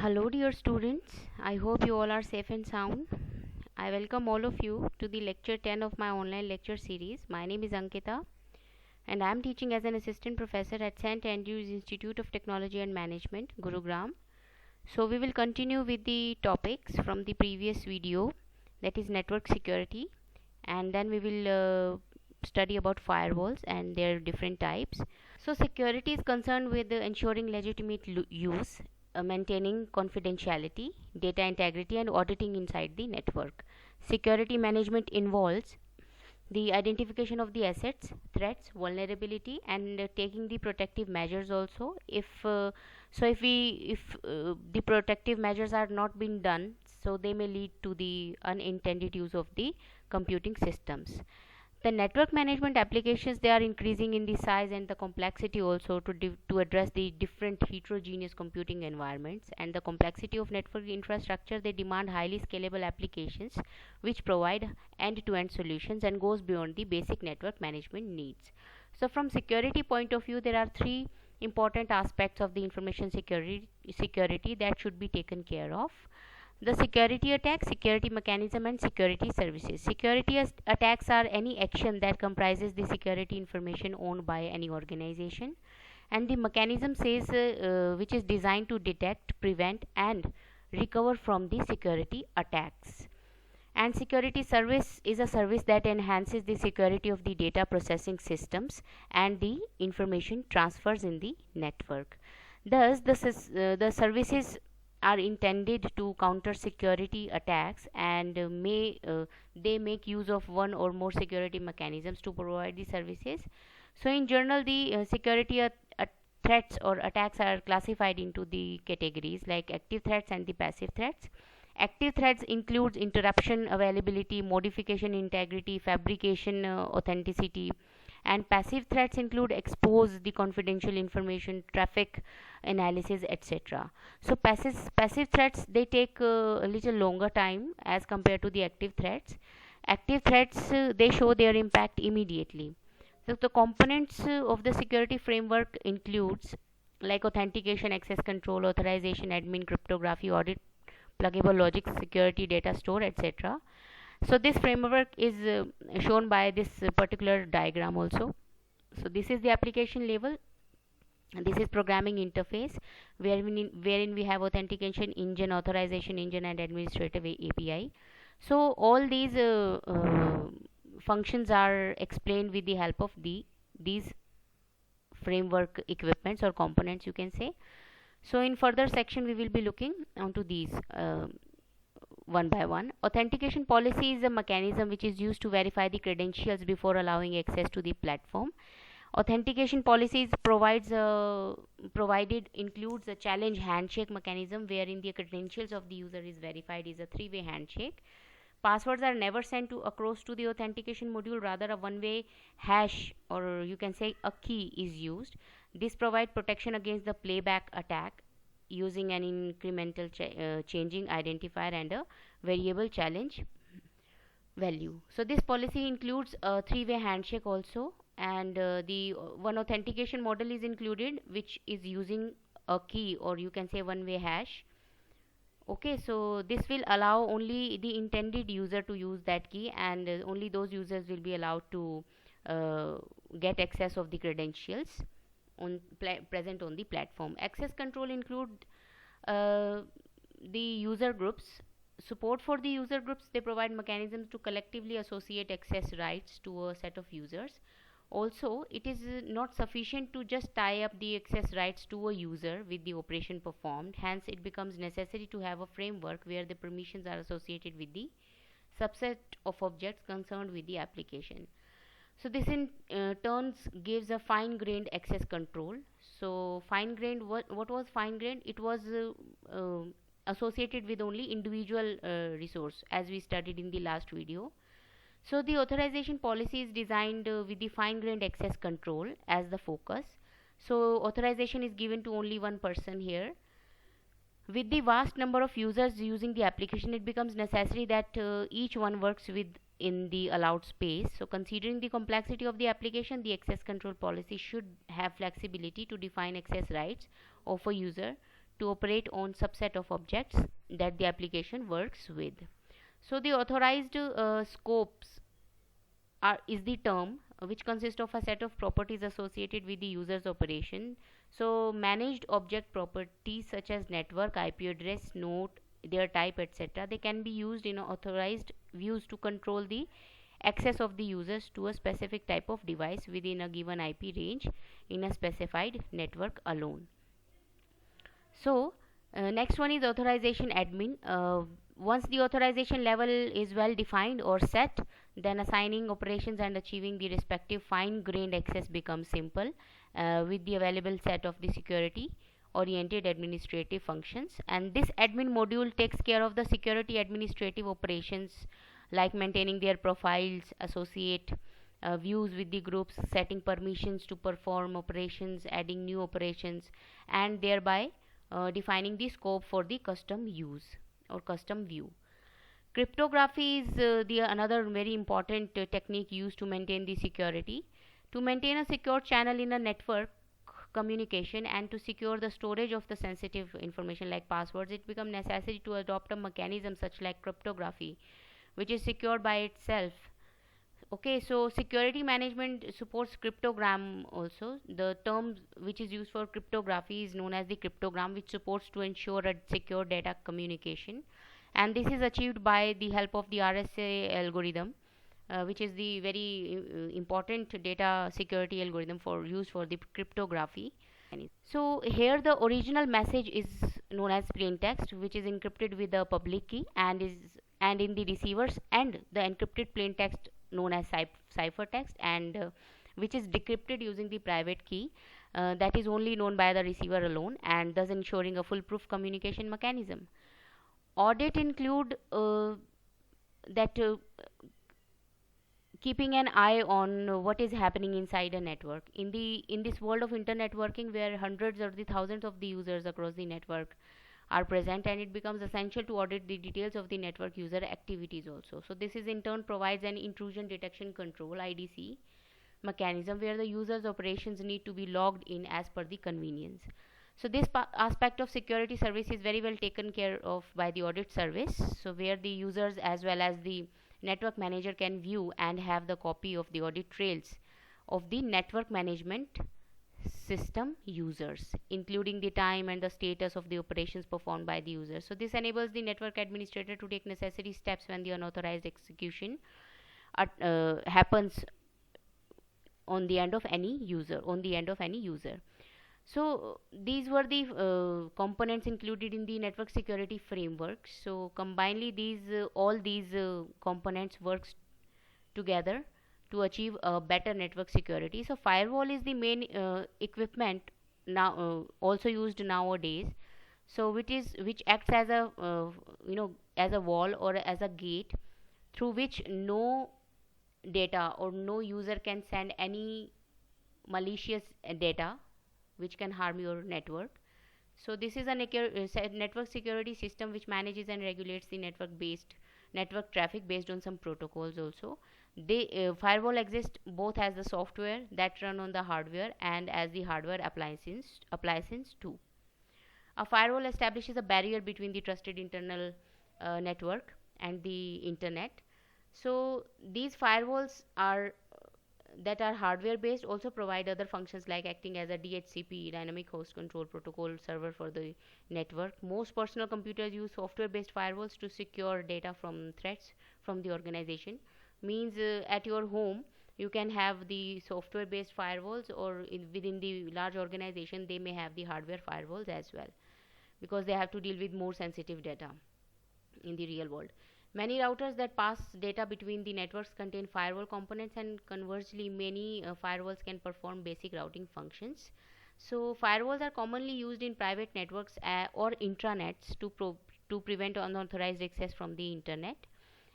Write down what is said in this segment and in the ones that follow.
Hello, dear students. I hope you all are safe and sound. I welcome all of you to the lecture 10 of my online lecture series. My name is Ankita and I am teaching as an assistant professor at St. Andrews Institute of Technology and Management, Gurugram. So, we will continue with the topics from the previous video, that is network security, and then we will study about firewalls and their different types. So, security is concerned with ensuring legitimate use, maintaining confidentiality, data integrity, and auditing inside the network. Security management involves the identification of the assets, threats, vulnerability, and taking the protective measures also. If the protective measures are not being done, so they may lead to the unintended use of the computing systems. The network management applications, they are increasing in the size and the complexity also to address the different heterogeneous computing environments and the complexity of network infrastructure. They demand highly scalable applications which provide end-to-end solutions and goes beyond the basic network management needs. So from security point of view, there are three important aspects of the information security that should be taken care of: the security attack, security mechanism, and security services. Security attacks are any action that comprises the security information owned by any organization, and the mechanism says which is designed to detect, prevent, and recover from the security attacks. And security service is a service that enhances the security of the data processing systems and the information transfers in the network. Thus, the services are intended to counter security attacks, and they make use of one or more security mechanisms to provide the services. So in general, the threats or attacks are classified into the categories like active threats and the passive threats. Active threats includes interruption, availability, modification, integrity, fabrication, authenticity, and passive threats include expose the confidential information, traffic analysis, etc. So passive threats, they take a little longer time as compared to the active threats. Active threats, they show their impact immediately. So the components of the security framework includes like authentication, access control, authorization, admin, cryptography, audit, pluggable logic, security, data store, etc. So this framework is shown by this particular diagram also. So this is the application level, and this is programming interface wherein we have authentication engine, authorization engine, and administrative API. So all these functions are explained with the help of these framework equipments or components, you can say. So in further section we will be looking onto these one by one. Authentication policy is a mechanism which is used to verify the credentials before allowing access to the platform. Authentication policies provided includes a challenge handshake mechanism wherein the credentials of the user is verified is a three-way handshake. Passwords are never sent to across to the authentication module, rather a one-way hash, or you can say a key, is used. This provides protection against the playback attack using an incremental changing identifier and a variable challenge value. So this policy includes a three-way handshake also, and the one authentication model is included which is using a key, or you can say one-way hash. Okay, so this will allow only the intended user to use that key, and only those users will be allowed to get access of the credentials present on the platform. Access control include the user groups. Support for the user groups, they provide mechanisms to collectively associate access rights to a set of users. Also, it is not sufficient to just tie up the access rights to a user with the operation performed. Hence, it becomes necessary to have a framework where the permissions are associated with the subset of objects concerned with the application. So this in turns gives a fine-grained access control. So fine-grained, what was fine-grained? It was associated with only individual resource, as we studied in the last video. So the authorization policy is designed with the fine-grained access control as the focus. So authorization is given to only one person here. With the vast number of users using the application, it becomes necessary that each one works within the allowed space. So considering the complexity of the application, the access control policy should have flexibility to define access rights of a user to operate on subset of objects that the application works with. So the authorized scopes is the term which consists of a set of properties associated with the user's operation. So managed object properties such as network, IP address, node, their type, etc., they can be used in authorized views to control the access of the users to a specific type of device within a given IP range in a specified network alone. So next one is authorization admin. Once the authorization level is well defined or set, then assigning operations and achieving the respective fine-grained access becomes simple with the available set of the security oriented administrative functions. And this admin module takes care of the security administrative operations like maintaining their profiles, associate views with the groups, setting permissions to perform operations, adding new operations, and thereby defining the scope for the custom use or custom view. Cryptography is the another very important technique used to maintain the security. To maintain a secure channel in a network communication and to secure the storage of the sensitive information like passwords, it becomes necessary to adopt a mechanism such like cryptography, which is secured by itself. Okay, so security management supports cryptogram also. The term which is used for cryptography is known as the cryptogram, which supports to ensure a secure data communication, and this is achieved by the help of the RSA algorithm, which is the very important data security algorithm for used for the cryptography. So here the original message is known as plain text, which is encrypted with the public key and in the receivers and the encrypted plain text known as ciphertext, and which is decrypted using the private key that is only known by the receiver alone, and thus ensuring a foolproof communication mechanism. Audit include that keeping an eye on what is happening inside a network. In this world of internetworking, where hundreds or the thousands of the users across the network are present, and it becomes essential to audit the details of the network user activities also. So this is in turn provides an intrusion detection control IDC mechanism where the user's operations need to be logged in as per the convenience. So this aspect of security service is very well taken care of by the audit service, so where the users as well as the network manager can view and have the copy of the audit trails of the network management system users, including the time and the status of the operations performed by the user. So this enables the network administrator to take necessary steps when the unauthorized execution happens on the end of any user. So these were the components included in the network security framework. So combinedly, all these components works together to achieve a better network security. So firewall is the main equipment now also used nowadays. So which acts as a as a wall or as a gate through which no data or no user can send any malicious data which can harm your network. So this is a network security system which manages and regulates the network traffic based on some protocols also. Firewall exists both as the software that run on the hardware and as the hardware appliances too. A firewall establishes a barrier between the trusted internal network and the internet. So these firewalls that are hardware based also provide other functions like acting as a DHCP, dynamic host control protocol server for the network. Most personal computers use software based firewalls to secure data from threats from the organization. Means at your home you can have the software based firewalls, or within the large organization they may have the hardware firewalls as well, because they have to deal with more sensitive data in the real world. Many routers that pass data between the networks contain firewall components, and conversely many firewalls can perform basic routing functions. So firewalls are commonly used in private networks or intranets to prevent unauthorized access from the internet,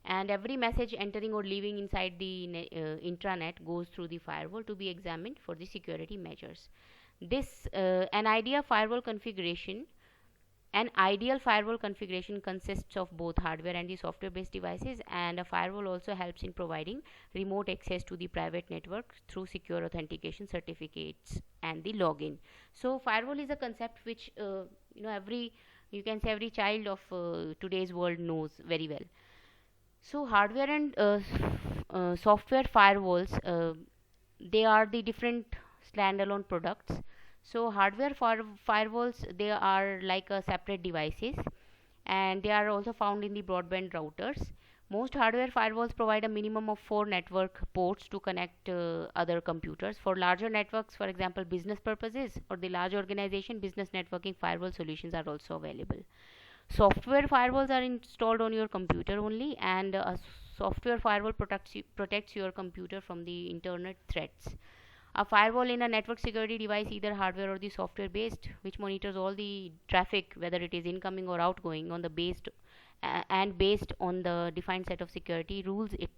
and every message entering or leaving inside the intranet goes through the firewall to be examined for the security measures. An ideal firewall configuration consists of both hardware and the software based devices, and a firewall also helps in providing remote access to the private network through secure authentication certificates and the login. So firewall is a concept which every, you can say, every child of today's world knows very well. So hardware and software firewalls, they are the different standalone products. So hardware firewalls, they are like separate devices, and they are also found in the broadband routers. Most hardware firewalls provide a minimum of 4 network ports to connect other computers. For larger networks, for example business purposes, or the large organization, business networking firewall solutions are also available. Software firewalls are installed on your computer only, and a software firewall protects your computer from the internet threats. A firewall in a network security device, either hardware or the software based, which monitors all the traffic, whether it is incoming or outgoing, on the based on the defined set of security rules. It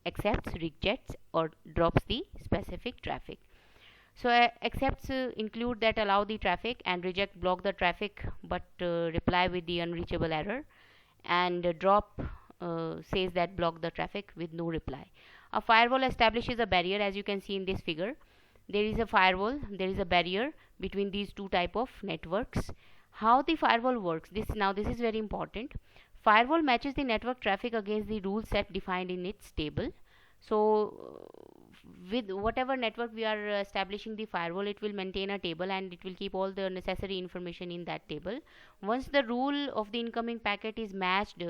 accepts, rejects, or drops the specific traffic. So accepts include that allow the traffic, and reject block the traffic but reply with the unreachable error, and drop says that block the traffic with no reply. A firewall establishes a barrier, as you can see in this figure. There is a firewall, there is a barrier between these two type of networks. How the firewall works, this is very important. Firewall matches the network traffic against the rule set defined in its table. So with whatever network we are establishing the firewall, it will maintain a table, and it will keep all the necessary information in that table. Once the rule of the incoming packet is matched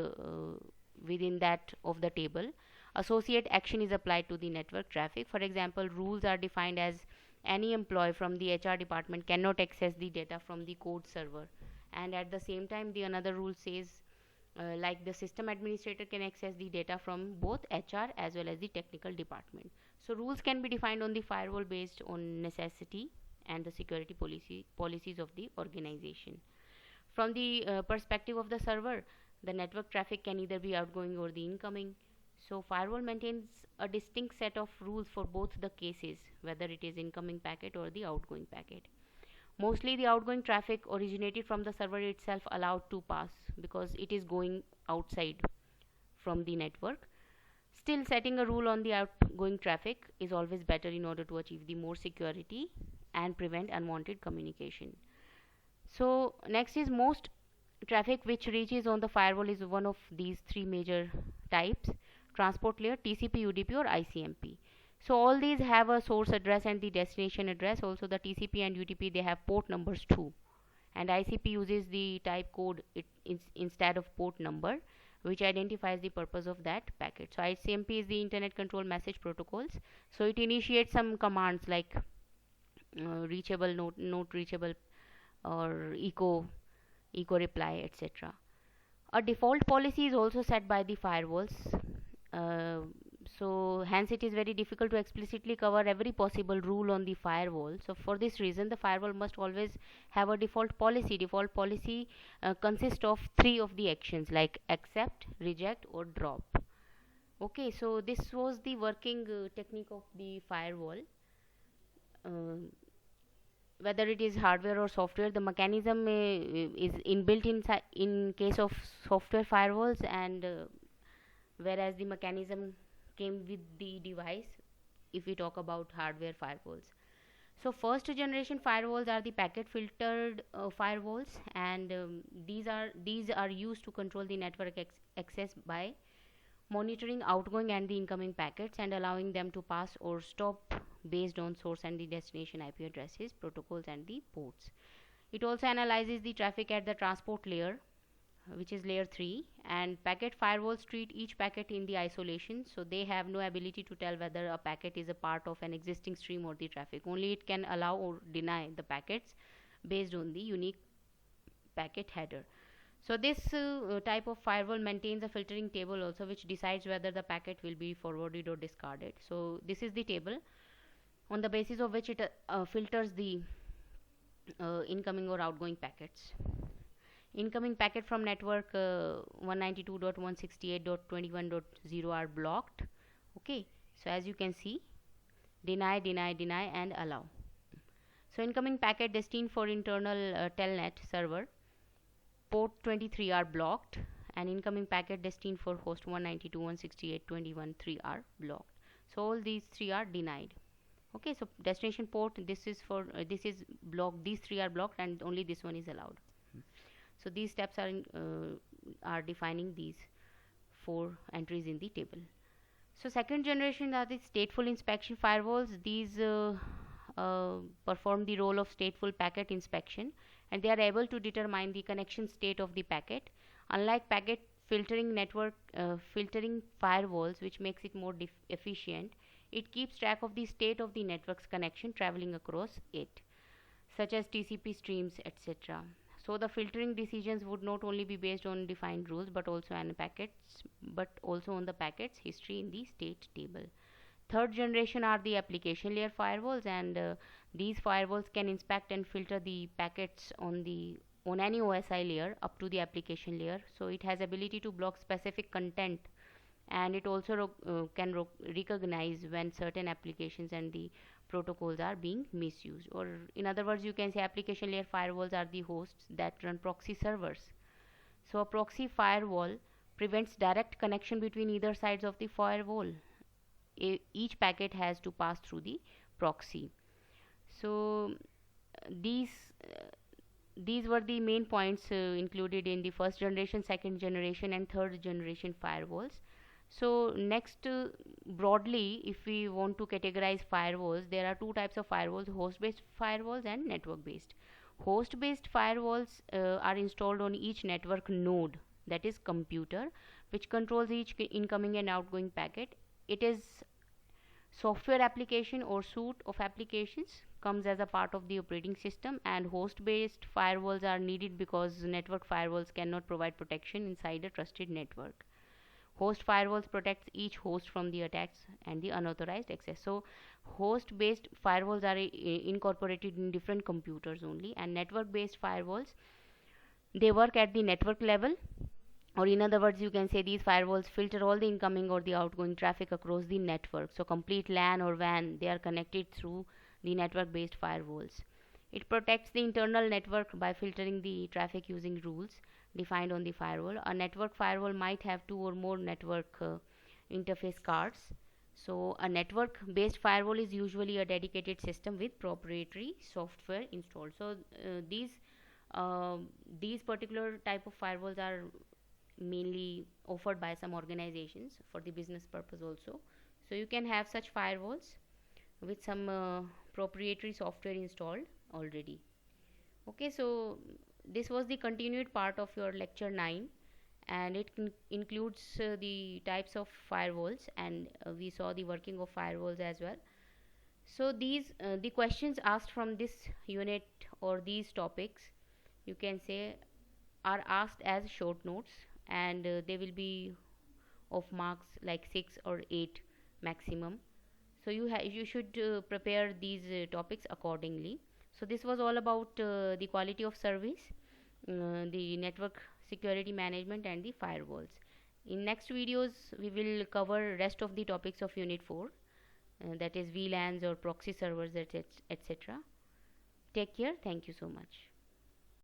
within that of the table, associate action is applied to the network traffic. For example, rules are defined as any employee from the HR department cannot access the data from the code server, and at the same time the another rule says like the system administrator can access the data from both HR as well as the technical department. So rules can be defined on the firewall based on necessity and the security policies of the organization. From the perspective of the server, the network traffic can either be outgoing or the incoming. So firewall maintains a distinct set of rules for both the cases, whether it is incoming packet or the outgoing packet. Mostly the outgoing traffic originated from the server itself allowed to pass, because it is going outside from the network. Still, setting a rule on the outgoing traffic is always better in order to achieve the more security and prevent unwanted communication. So next is most traffic which reaches on the firewall is one of these three major types: transport layer, TCP, UDP, or ICMP. So all these have a source address and the destination address. Also the TCP and UDP, they have port numbers too, and ICP uses the type code instead of port number, which identifies the purpose of that packet. So ICMP is the Internet Control Message Protocols. So it initiates some commands like reachable, not reachable, or echo reply, etc. A default policy is also set by the firewalls. Uh, so hence it is very difficult to explicitly cover every possible rule on the firewall. So for this reason, the firewall must always have a default policy. Default policy consists of three of the actions like accept, reject, or drop. Okay, so this was the working technique of the firewall. Uh, Whether it is hardware or software, the mechanism is inbuilt in case of software firewalls, and whereas the mechanism came with the device if we talk about hardware firewalls. So first generation firewalls are the packet filtered firewalls, and these are used to control the network access by monitoring outgoing and the incoming packets and allowing them to pass or stop based on source and the destination IP addresses, protocols, and the ports. It also analyzes the traffic at the transport layer, which is layer 3, and packet firewalls treat each packet in the isolation, so they have no ability to tell whether a packet is a part of an existing stream or the traffic. Only it can allow or deny the packets based on the unique packet header. So this type of firewall maintains a filtering table also, which decides whether the packet will be forwarded or discarded. So this is the table on the basis of which it filters the incoming or outgoing packets. Incoming packet from network 192.168.21.0 are blocked. Okay, so as you can see, deny, deny, deny, and allow. So incoming packet destined for internal telnet server port 23 are blocked, and incoming packet destined for host 192.168.21.3 are blocked. So all these three are denied. Okay, so destination port, this is for this is blocked, these three are blocked and only this one is allowed. So these steps are defining these four entries in the table. So second generation are the stateful inspection firewalls. These perform the role of stateful packet inspection, and they are able to determine the connection state of the packet. Unlike packet filtering network filtering firewalls, which makes it more efficient, it keeps track of the state of the network's connection traveling across it, such as TCP streams, etc. So the filtering decisions would not only be based on defined rules but also on the packets history in the state table. Third generation are the application layer firewalls, and these firewalls can inspect and filter the packets on any OSI layer up to the application layer. So it has ability to block specific content, and it also can recognize when certain applications and the protocols are being misused, or in other words you can say application layer firewalls are the hosts that run proxy servers. So a proxy firewall prevents direct connection between either sides of the firewall. Each packet has to pass through the proxy. So these these were the main points included in the first generation, second generation and third generation firewalls. So next, broadly, if we want to categorize firewalls, there are two types of firewalls: host based firewalls and network based. Host based firewalls are installed on each network node, that is computer, which controls each incoming and outgoing packet. It is software application or suite of applications, comes as a part of the operating system, and host based firewalls are needed because network firewalls cannot provide protection inside a trusted network. Host firewalls protects each host from the attacks and the unauthorized access. So host based firewalls are incorporated in different computers only, and network based firewalls, they work at the network level, or in other words you can say these firewalls filter all the incoming or the outgoing traffic across the network. So complete LAN or WAN, they are connected through the network based firewalls. It protects the internal network by filtering the traffic using rules defined on the firewall. A network firewall might have two or more network interface cards. So a network based firewall is usually a dedicated system with proprietary software installed. So these particular type of firewalls are mainly offered by some organizations for the business purpose also. So you can have such firewalls with some proprietary software installed already. Okay, so this was the continued part of your lecture 9, and it includes the types of firewalls, and we saw the working of firewalls as well. So these the questions asked from this unit or these topics, you can say, are asked as short notes, and they will be of marks like 6 or 8 maximum. So you should prepare these topics accordingly. So this was all about the quality of service, the network security management and the firewalls. In next videos we will cover rest of the topics of unit 4, that is VLANs or proxy servers, etc. Take care. Thank you so much.